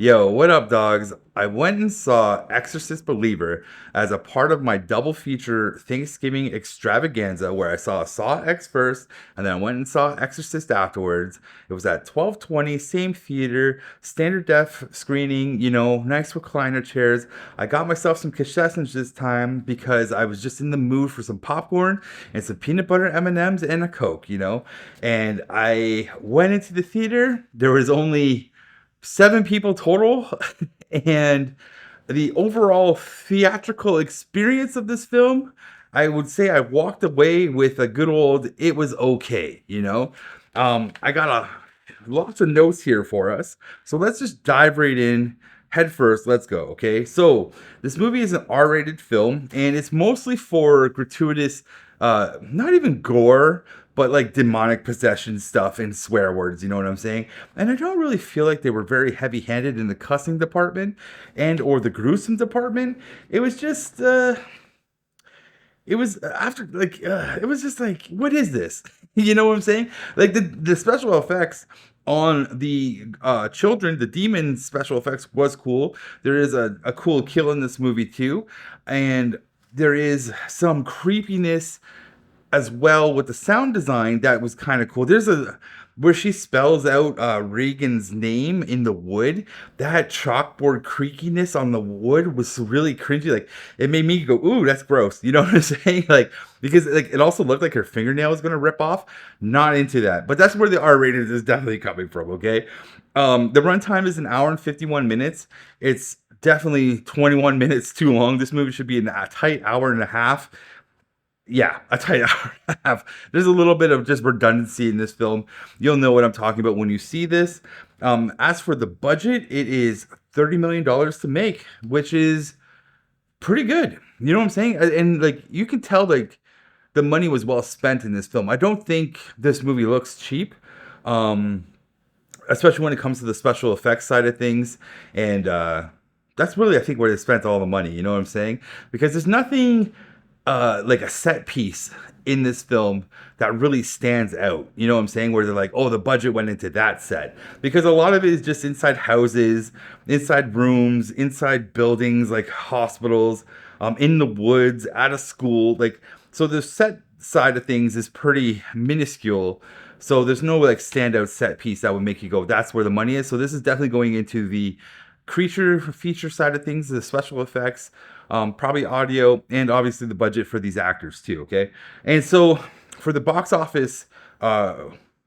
Yo, what up, dogs? I went and saw Exorcist Believer as a part of my double feature Thanksgiving extravaganza where I saw Saw X first and then I went and saw Exorcist afterwards. It was at 12:20, same theater, standard def screening, nice recliner chairs. I got myself some concessions this time because I was just in the mood for some popcorn and some peanut butter M&Ms and a Coke. And I went into the theater. There was only seven people total, and the overall theatrical experience of this film, I would say I walked away with a good old it was okay. I got lots of notes here for us, so let's just dive right in head first. Let's go. Okay, so this movie is an R-rated film, and it's mostly for gratuitous, not even gore, but like demonic possession stuff and swear words. You know what I'm saying? And I don't really feel like they were very heavy-handed in the cussing department and or the gruesome department. It was just it was after like it was just like, what is this? You know what I'm saying? Like the special effects on the children, the demon special effects was cool. There is a cool kill in this movie too, and there is some creepiness as well with the sound design that was kind of cool. There's a where she spells out Regan's name in the wood. That chalkboard creakiness on the wood was really cringy. Like it made me go, "Ooh, that's gross." You know what I'm saying? Like because like it also looked like her fingernail was gonna rip off. Not into that, but that's where the R rated is definitely coming from. Okay, the runtime is an hour and 51 minutes. It's definitely 21 minutes too long. This movie should be a tight hour and a half. Yeah, a tight hour and a half. There's a little bit of just redundancy in this film. You'll know what I'm talking about when you see this. As for the budget, it is $30 million to make, which is pretty good. You know what I'm saying? And like you can tell, like the money was well spent in this film. I don't think this movie looks cheap, um, especially when it comes to the special effects side of things. And that's really, I think, where they spent all the money. You know what I'm saying? Because there's nothing like a set piece in this film that really stands out. You know what I'm saying? Where they're like, oh, the budget went into that set. Because a lot of it is just inside houses, inside rooms, inside buildings like hospitals, in the woods, at a school. Like, so the set side of things is pretty minuscule. So there's no like standout set piece that would make you go, that's where the money is. So this is definitely going into the creature feature side of things, the special effects, probably audio, and obviously the budget for these actors too. Okay, and so for the box office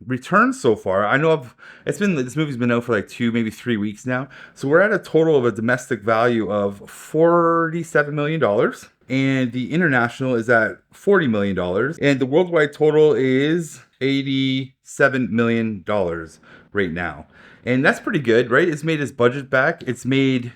returns so far, I know it's been this movie's been out for like 2 maybe 3 weeks now, so we're at a total of a domestic value of $47 million. And the international is at $40 million, and the worldwide total is $87 million right now, and that's pretty good, right? It's made its budget back. It's the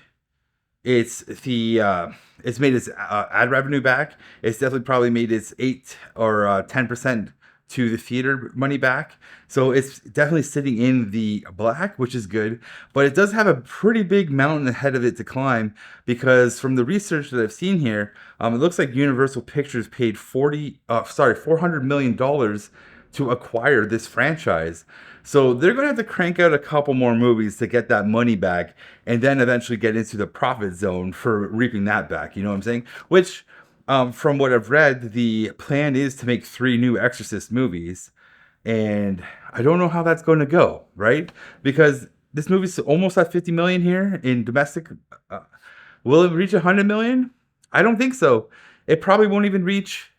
it's made its ad revenue back. It's definitely probably made its 8 or 10% to the theater money back. So it's definitely sitting in the black, which is good. But it does have a pretty big mountain ahead of it to climb because from the research that I've seen here, it looks like Universal Pictures paid $400 million to acquire this franchise. So they're going to have to crank out a couple more movies to get that money back and then eventually get into the profit zone for reaping that back. You know what I'm saying? Which, from what I've read, the plan is to make three new Exorcist movies. And I don't know how that's going to go, right? Because this movie's almost at 50 million here in domestic. Uh, will it reach 100 million? I don't think so. It probably won't even reach.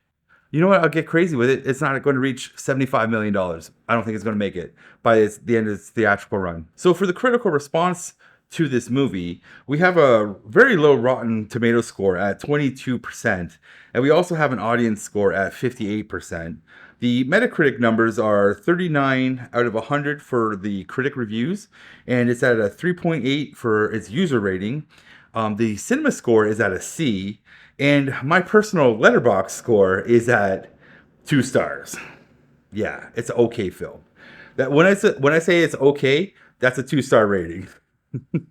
You know what? I'll get crazy with it. It's not going to reach $75 million. I don't think it's going to make it by the end of its theatrical run. So for the critical response to this movie, we have a very low Rotten Tomato score at 22%, and we also have an audience score at 58%. The Metacritic numbers are 39 out of 100 for the critic reviews, and it's at a 3.8 for its user rating. The cinema score is at a C, and my personal letterbox score is at 2 stars. Yeah, it's an okay film. That when I say it's okay, that's a 2 star rating.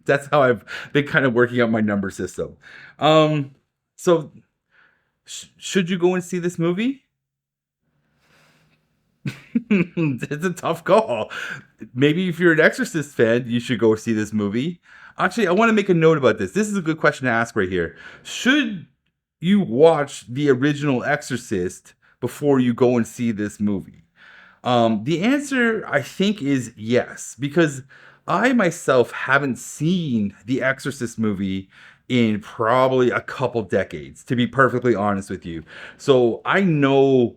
That's how I've been kind of working out my number system. So should you go and see this movie? It's a tough call. Maybe if you're an Exorcist fan, you should go see this movie. Actually, I want to make a note about this. This is a good question to ask right here. Should you watch the original Exorcist before you go and see this movie? The answer, I think, is yes, because I myself haven't seen the Exorcist movie in probably a couple decades, to be perfectly honest with you. So I know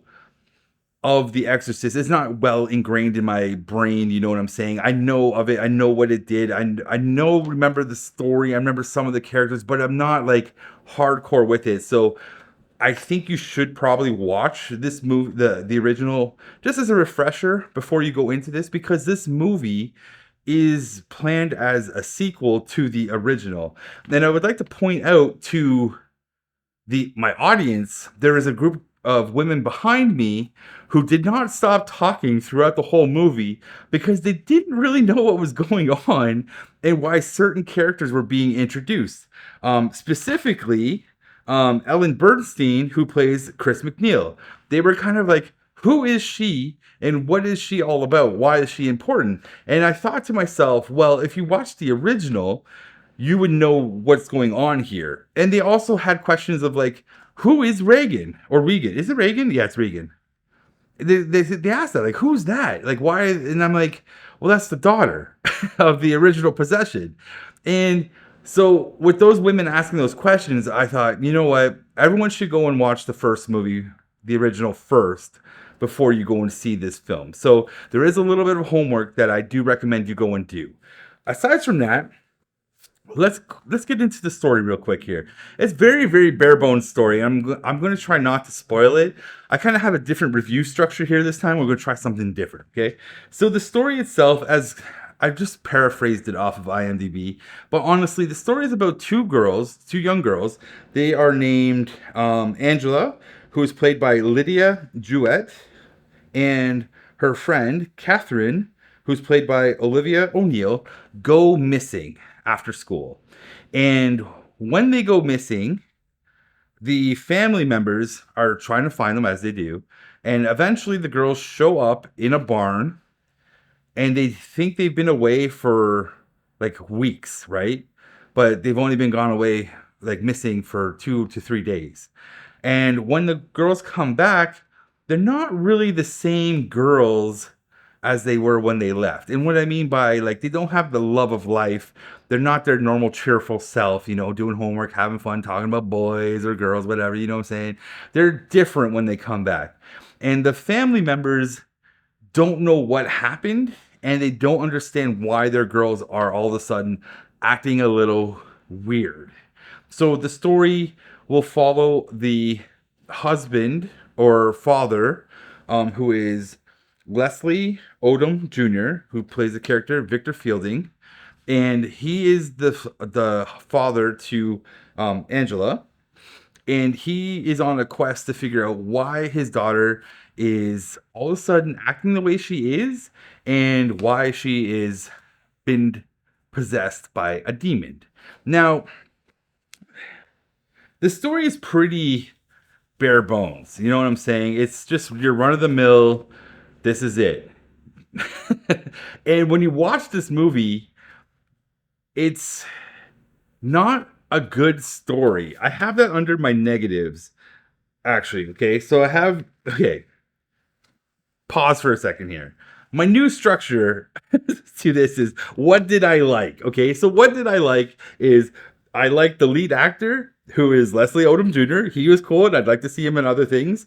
of The Exorcist. It's not well ingrained in my brain. You know what I'm saying? I know of it. I know what it did. I know, remember the story. I remember some of the characters, but I'm not like hardcore with it. So I think you should probably watch this movie, the original, just as a refresher before you go into this, because this movie is planned as a sequel to the original. And I would like to point out to my audience, there is a group of women behind me who did not stop talking throughout the whole movie because they didn't really know what was going on and why certain characters were being introduced. Specifically, Ellen Burstyn, who plays Chris McNeil. They were kind of like, who is she and what is she all about? Why is she important? And I thought to myself, well, if you watch the original, you would know what's going on here. And they also had questions of like, who is Regan or Regan? Is it Regan? Yeah, it's Regan. They asked that, like, who's that? Like, why? And I'm like, well, that's the daughter of the original possession. And so with those women asking those questions, I thought, you know what? Everyone should go and watch the first movie, the original first, before you go and see this film. So there is a little bit of homework that I do recommend you go and do. Aside from that, let's get into the story real quick here. It's very, very bare bones story. I'm going to try not to spoil it. I kind of have a different review structure here this time. We're going to try something different. Okay. So the story itself, as I've just paraphrased it off of IMDb, but honestly, the story is about two young girls. They are named Angela, who is played by Lidya Jewett, and her friend Catherine, who's played by Olivia O'Neill, go missing after school. And when they go missing, the family members are trying to find them, as they do. And eventually the girls show up in a barn and they think they've been away for like weeks, right? But they've only been gone away, like missing, for 2 to 3 days. And when the girls come back, they're not really the same girls as they were when they left. And what I mean by, like, they don't have the love of life. They're not their normal cheerful self, you know, doing homework, having fun, talking about boys or girls, whatever, you know what I'm saying? They're different when they come back. And the family members don't know what happened, and they don't understand why their girls are all of a sudden acting a little weird. So the story will follow the husband or father, who is Leslie Odom Jr., who plays the character Victor Fielding, and he is the father to Angela, and he is on a quest to figure out why his daughter is all of a sudden acting the way she is, and why she is been possessed by a demon. Now, the story is pretty bare bones. You know what I'm saying? It's just your run of the mill. This is it. And when you watch this movie, it's not a good story. I have that under my negatives, actually. Okay, so okay, pause for a second here. My new structure to this is, what did I like? Okay, so what did I like is, I like the lead actor, who is Leslie Odom Jr. He was cool, and I'd like to see him in other things.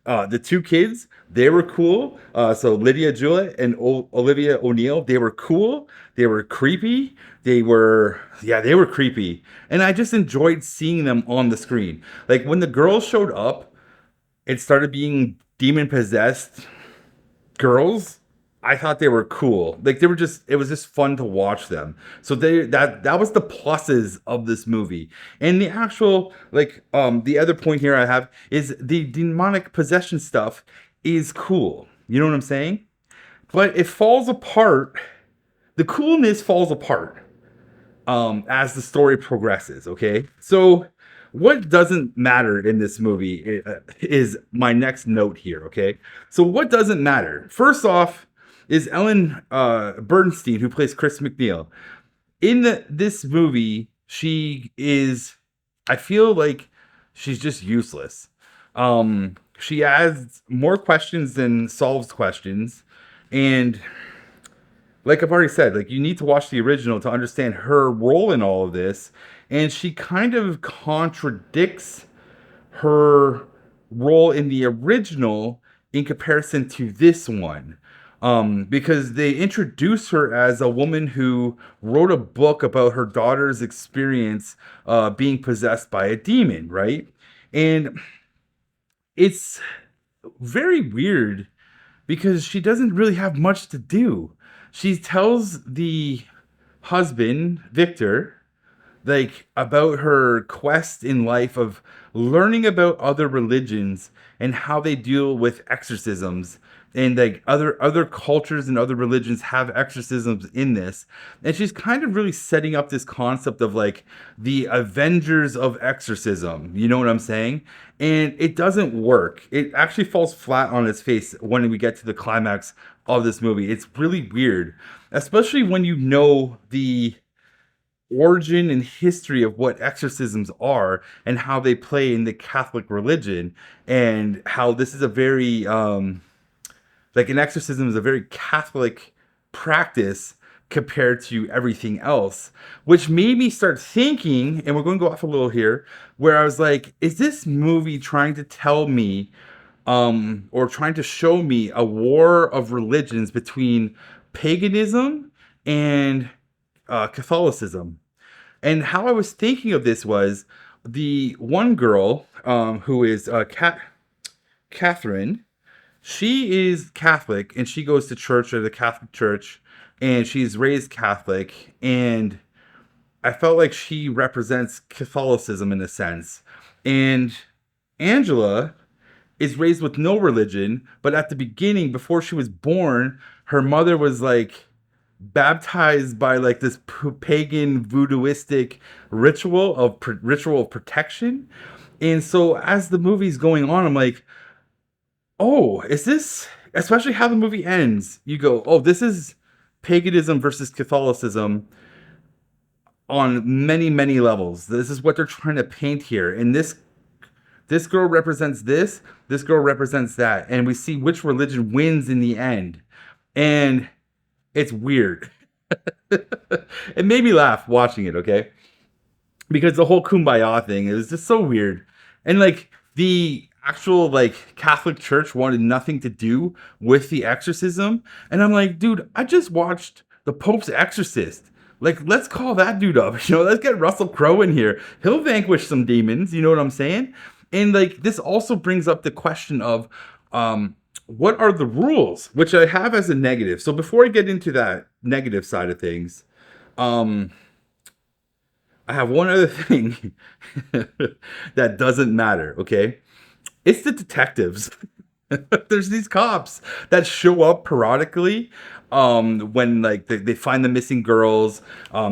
The two kids, they were cool. So Lidya Jewett and Olivia O'Neill, they were cool. They were creepy. They were creepy. And I just enjoyed seeing them on the screen. Like, when the girls showed up, it started being demon-possessed girls. I thought they were cool. Like, it was just fun to watch them. So that was the pluses of this movie. And the actual, like, the other point here I have is the demonic possession stuff is cool. You know what I'm saying? But it falls apart. The coolness falls apart as the story progresses, okay? So what doesn't matter in this movie is my next note here, okay? So what doesn't matter? First off is Ellen Bernstein, who plays Chris McNeil. In this movie, she is, I feel like she's just useless. She adds more questions than solves questions. And like I've already said, like you need to watch the original to understand her role in all of this. And she kind of contradicts her role in the original in comparison to this one. Because they introduce her as a woman who wrote a book about her daughter's experience being possessed by a demon, right? And it's very weird because she doesn't really have much to do. She tells the husband, Victor, like about her quest in life of learning about other religions and how they deal with exorcisms, and like other cultures and other religions have exorcisms in this. And she's kind of really setting up this concept of like the Avengers of exorcism, you know what I'm saying? And it doesn't work. It actually falls flat on its face when we get to the climax of this movie. It's really weird, especially when you know the origin and history of what exorcisms are and how they play in the Catholic religion, and how this is a very like an exorcism is a very Catholic practice compared to everything else, which made me start thinking, and we're going to go off a little here, where I was like, is this movie trying to tell me or trying to show me a war of religions between paganism and Catholicism? And how I was thinking of this was the one girl who is Catherine. She is Catholic and she goes to church, or the Catholic Church, and she's raised Catholic. And I felt like she represents Catholicism in a sense. And Angela is raised with no religion, but at the beginning, before she was born, her mother was like baptized by like this pagan voodooistic ritual of protection. And so as the movie's going on, I'm like, oh, is this, especially how the movie ends, you go, oh, this is paganism versus Catholicism on many, many levels. This is what they're trying to paint here. And this girl represents this girl represents that. And we see which religion wins in the end. And it's weird. It made me laugh watching it, okay? Because the whole kumbaya thing is just so weird. And like the actual like Catholic Church wanted nothing to do with the exorcism. And I'm like, dude, I just watched the Pope's Exorcist. Like, let's call that dude up. You know, let's get Russell Crowe in here. He'll vanquish some demons. You know what I'm saying? And like, this also brings up the question of what are the rules, which I have as a negative. So before I get into that negative side of things, I have one other thing that doesn't matter, okay? It's the detectives. There's these cops that show up periodically when like they find the missing girls.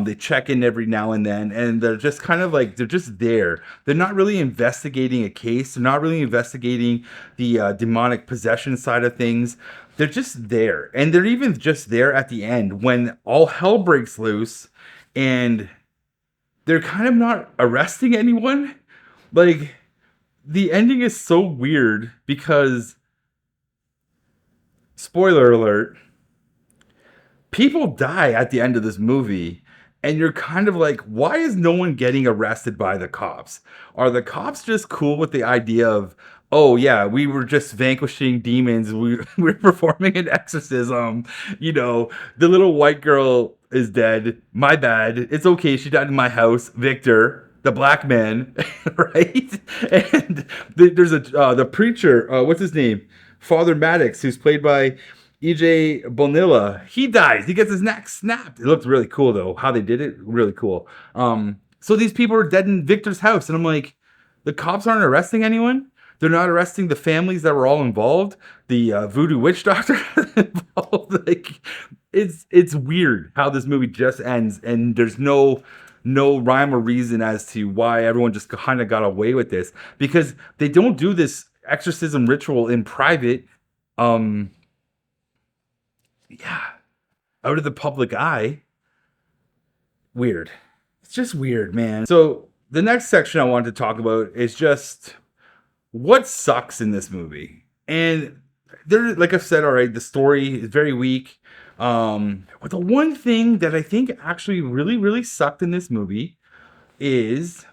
They check in every now and then, and they're just kind of like, they're just there. They're not really investigating a case. They're not really investigating the demonic possession side of things. They're just there. And they're even just there at the end when all hell breaks loose, and they're kind of not arresting anyone. Like, the ending is so weird because, spoiler alert, people die at the end of this movie, and you're kind of like, why is no one getting arrested by the cops? Are the cops just cool with the idea of, oh yeah, we were just vanquishing demons, we're performing an exorcism, you know, the little white girl is dead, my bad, it's okay, she died in my house, Victor, the black man, right? And there's the preacher, what's his name? Father Maddox, who's played by EJ Bonilla. He dies. He gets his neck snapped. It looked really cool, though. How they did it, really cool. So these people are dead in Victor's house. And I'm like, the cops aren't arresting anyone? They're not arresting the families that were all involved? The voodoo witch doctor involved? Like, it's weird how this movie just ends, and there's no no rhyme or reason as to why everyone just kind of got away with this, because they don't do this exorcism ritual in private. Um, yeah, out of the public eye. Weird. It's just weird, man. So the next section I want to talk about is just what sucks in this movie. And there, like I've said already, the story is very weak. But the one thing that I think actually really, really sucked in this movie is,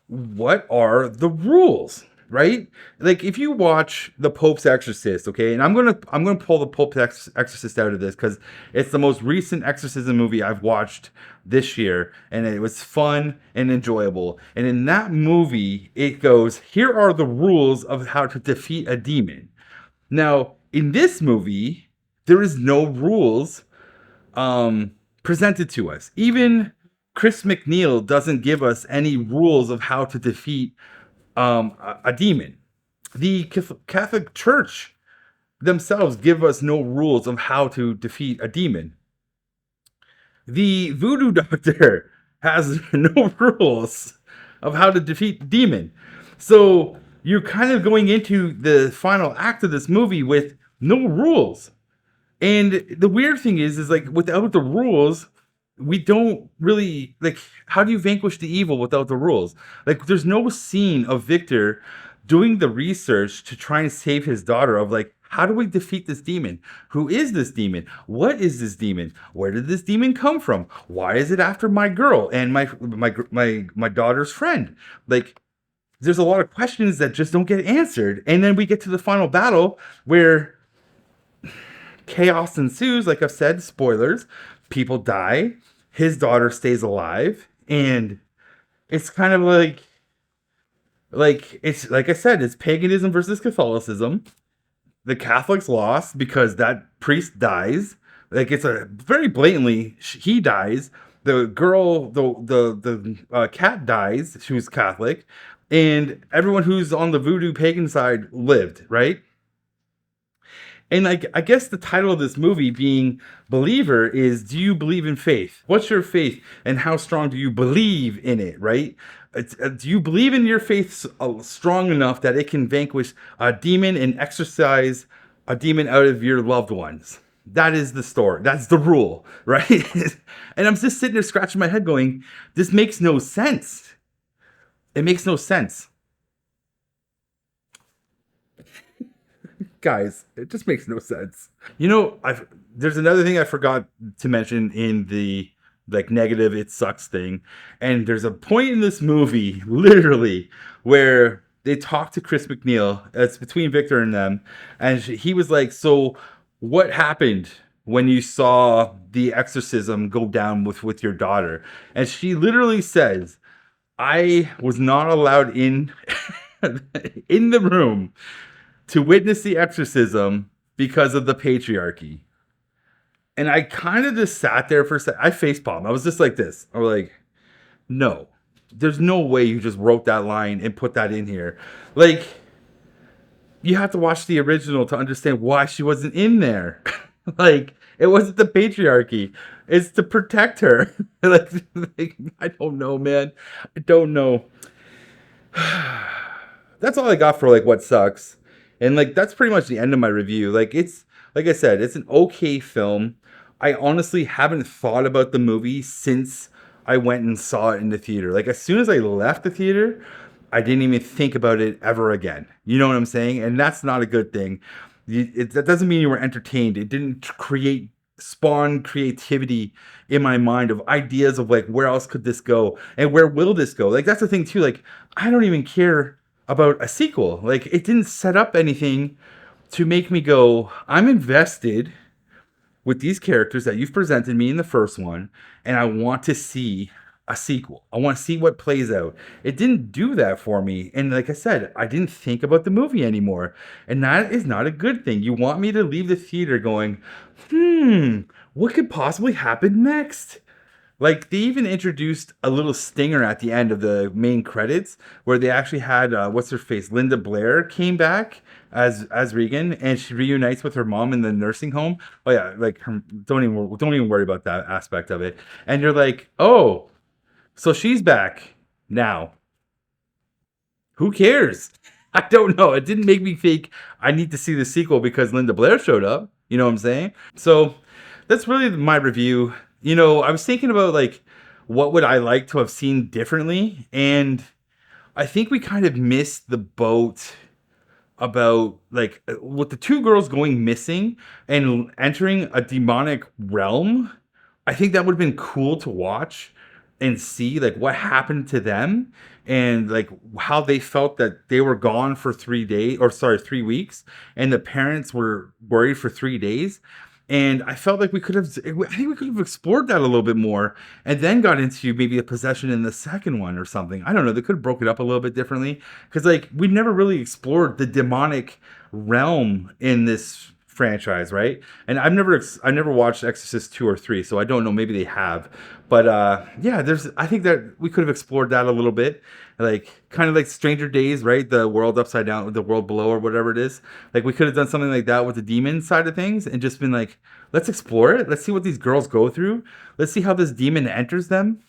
what are the rules, right? Like, if you watch The Pope's Exorcist, okay, and I'm gonna pull The Pope's Exorcist out of this because it's the most recent exorcism movie I've watched this year, and it was fun and enjoyable. And in that movie, it goes, here are the rules of how to defeat a demon. Now, in this movie, there is no rules presented to us. Even Chris McNeil doesn't give us any rules of how to defeat a demon. The Catholic Church themselves give us no rules of how to defeat a demon. The voodoo doctor has no rules of how to defeat the demon. So you're kind of going into the final act of this movie with no rules. And the weird thing is like, without the rules, we don't really, like, how do you vanquish the evil without the rules? Like, there's no scene of Victor doing the research to try and save his daughter of like, how do we defeat this demon? Who is this demon? What is this demon? Where did this demon come from? Why is it after my girl and my daughter's friend? Like, there's a lot of questions that just don't get answered. And then we get to the final battle where chaos ensues. Like I've said, spoilers, people die, his daughter stays alive, and it's kind of like it's like I said, it's paganism versus Catholicism. The Catholics lost because that priest dies. Like, it's a very blatantly, he dies. The girl, the cat dies. She was Catholic, and everyone who's on the voodoo pagan side lived, right? And I guess the title of this movie being Believer is, do you believe in faith? What's your faith, and how strong do you believe in it, right? Do you believe in your faith strong enough that it can vanquish a demon and exorcise a demon out of your loved ones? That is the story. That's the rule, right? And I'm just sitting there scratching my head going, this makes no sense. It makes no sense. Guys, it just makes no sense. You know, there's another thing I forgot to mention in the like negative it sucks thing, and there's a point in this movie literally where they talk to Chris McNeil. It's between Victor and them, and he was like, so what happened when you saw the exorcism go down with your daughter? And she literally says, I was not allowed in in the room to witness the exorcism because of the patriarchy. And I kind of just sat there for a second. I facepalmed. I was just like this. I was like, no, there's no way you just wrote that line and put that in here. Like, you have to watch the original to understand why she wasn't in there. Like, it wasn't the patriarchy. It's to protect her. like, I don't know, man. I don't know. That's all I got for like what sucks. And like, that's pretty much the end of my review. Like, it's, like I said, it's an okay film. I honestly haven't thought about the movie since I went and saw it in the theater. Like, as soon as I left the theater, I didn't even think about it ever again. You know what I'm saying? And that's not a good thing. That doesn't mean you were entertained. It didn't spawn creativity in my mind of ideas of like, where else could this go? And where will this go? Like, that's the thing too. Like, I don't even care about a sequel. Like, it didn't set up anything to make me go, I'm invested with these characters that you've presented me in the first one, and I want to see a sequel. I want to see what plays out. It didn't do that for me. And like I said, I didn't think about the movie anymore. And that is not a good thing. You want me to leave the theater going, what could possibly happen next? Like, they even introduced a little stinger at the end of the main credits where they actually had, what's her face? Linda Blair came back as Regan, and she reunites with her mom in the nursing home. Oh yeah, like, don't even worry about that aspect of it. And you're like, oh, So she's back now. Who cares? I don't know. It didn't make me think I need to see the sequel because Linda Blair showed up. You know what I'm saying? So that's really my review. I was thinking about like what would I like to have seen differently, and I think we kind of missed the boat about like with the two girls going missing and entering a demonic realm. I think that would have been cool to watch and see like what happened to them and like how they felt that they were gone for 3 days, or sorry, 3 weeks, and the parents were worried for 3 days. And I felt like I think we could have explored that a little bit more and then got into maybe a possession in the second one or something. I don't know. They could have broke it up a little bit differently because like we never really explored the demonic realm in this franchise, right? And I never watched Exorcist 2 or 3, so I don't know, maybe they have. But yeah, I think that we could have explored that a little bit. Like kind of like Stranger Days, right? The world upside down, the world below, or whatever it is. Like we could have done something like that with the demon side of things and just been like, let's explore it. Let's see what these girls go through. Let's see how this demon enters them,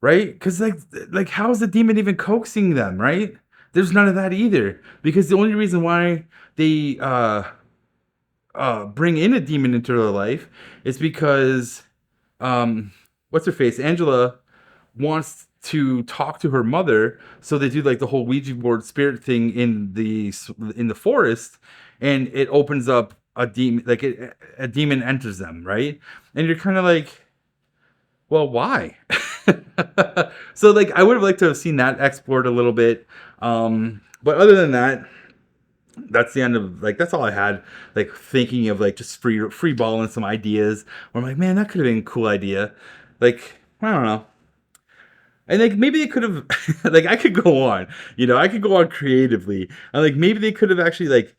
right? Because like how is the demon even coaxing them, right? There's none of that either. Because the only reason why they bring in a demon into their life is because what's her face, Angela, wants to talk to her mother, so they do like the whole Ouija board spirit thing in the forest, and it opens up a demon, like a demon enters them, right? And you're kind of like, well, why? So like I would have liked to have seen that explored a little bit, but other than that, that's the end of like that's all I had, like thinking of like just free balling some ideas where I'm like, man, that could have been a cool idea. Like I don't know. And like maybe they could have like I could go on, I could go on creatively. And like maybe they could have actually like,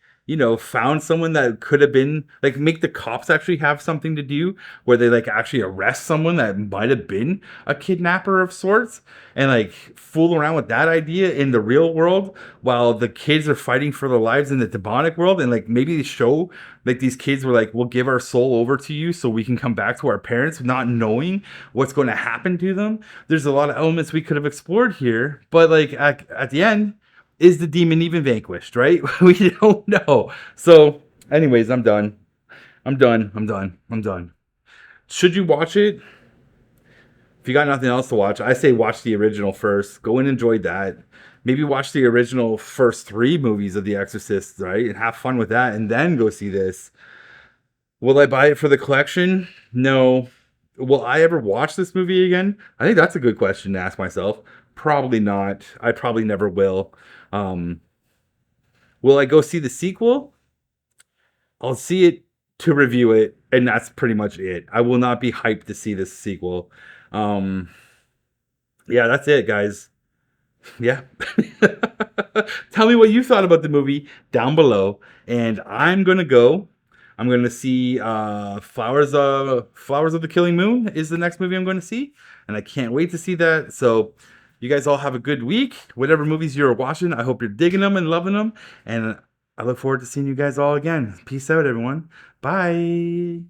found someone that could have been like make the cops actually have something to do where they like actually arrest someone that might have been a kidnapper of sorts and like fool around with that idea in the real world while the kids are fighting for their lives in the demonic world. And like maybe they show like these kids were like, we'll give our soul over to you so we can come back to our parents, not knowing what's going to happen to them. There's a lot of elements we could have explored here, but like at the end, is the demon even vanquished, right? We don't know. So, anyways, I'm done. I'm done. Should you watch it? If you got nothing else to watch, I say watch the original first. Go and enjoy that. Maybe watch the original first 3 movies of The Exorcist, right? And have fun with that, and then go see this. Will I buy it for the collection? No. Will I ever watch this movie again? I think that's a good question to ask myself. Probably not. I probably never will. Um, will I go see the sequel? I'll see it to review it, and that's pretty much it. I will not be hyped to see this sequel. Um, yeah, that's it, guys. Yeah. Tell me what you thought about the movie down below, and I'm gonna see Flowers of the Killing Moon is the next movie I'm going to see, and I can't wait to see that. So you guys all have a good week. Whatever movies you're watching, I hope you're digging them and loving them, and I look forward to seeing you guys all again. Peace out, everyone. Bye.